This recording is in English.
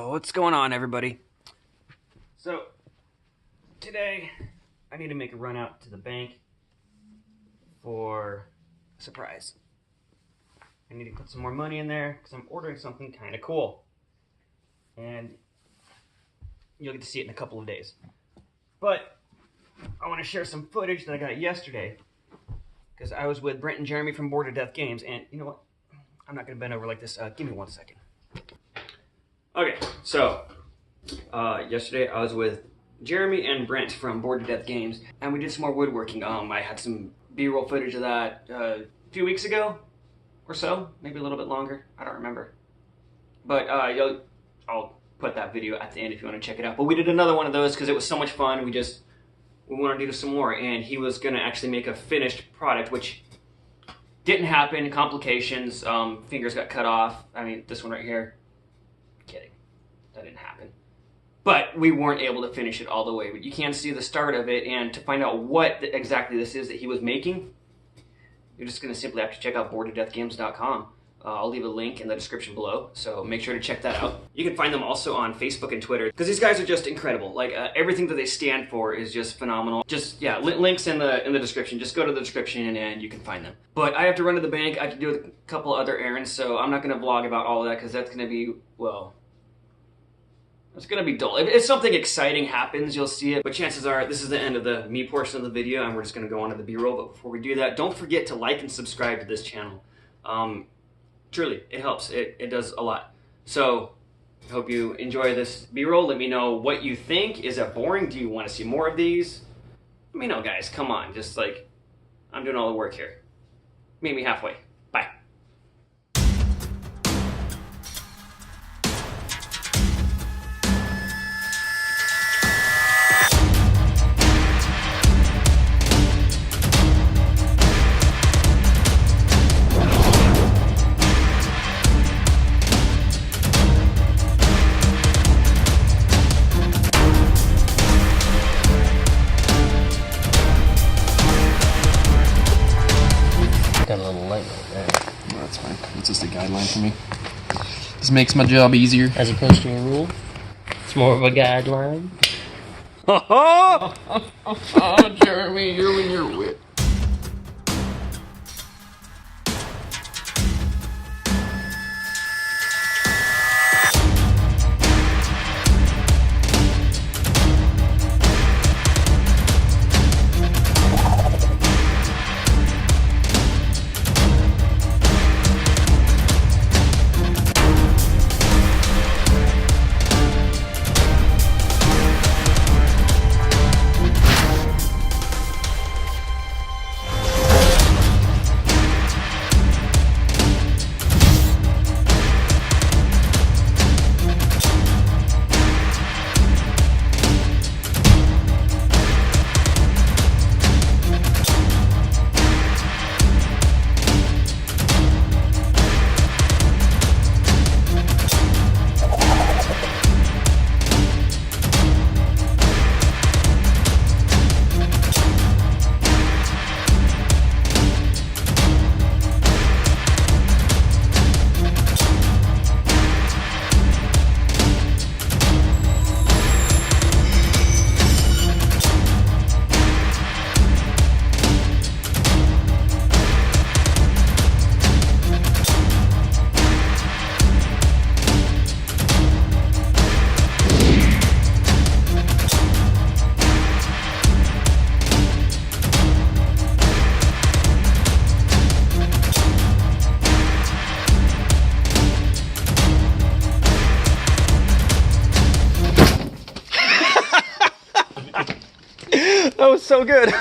Oh, what's going on, everybody? So, today, I need to make a run out to the bank for a surprise. I need to put some more money in there because I'm ordering something kind of cool. And you'll get to see it in a couple of days. But I want to share some footage that I got yesterday because I was with Brent and Jeramy from B2D Games, and you know what? I'm not going to bend over like this. Give me 1 second. Okay, so yesterday I was with Jeramy and Brent from B2D Games, and we did some more woodworking. I had some B-roll footage of that a few weeks ago or so, maybe a little bit longer. I don't remember. But I'll put that video at the end if you want to check it out. But we did another one of those because it was so much fun. We wanted to do some more, and he was going to actually make a finished product, which didn't happen. Complications, fingers got cut off. I mean, this one right here. Kidding. That didn't happen. But we weren't able to finish it all the way. But you can see the start of it, and to find out what exactly this is that he was making, you're just going to simply have to check out b2dgames.com. I'll leave a link in the description below, so make sure to check that out. You can find them also on Facebook and Twitter, because these guys are just incredible. Like, everything that they stand for is just phenomenal. Just, yeah, links in the description. Just go to the description and you can find them. But I have to run to the bank. I have to do a couple other errands, so I'm not going to vlog about all of that, because that's going to be, well, it's going to be dull. If something exciting happens, you'll see it. But chances are, this is the end of the me portion of the video, and we're just going to go on to the B-roll. But before we do that, don't forget to like and subscribe to this channel. Truly, it helps. It does a lot. So, I hope you enjoy this B-roll. Let me know what you think. Is it boring? Do you want to see more of these? Let me know, guys. Come on. Just like, I'm doing all the work here. Meet me halfway. Bye. Got a little light right there. No, that's fine. It's just a guideline for me. This makes my job easier. As opposed to a rule, it's more of a guideline. Oh, Jeremy, you're when you're wit. That was so good.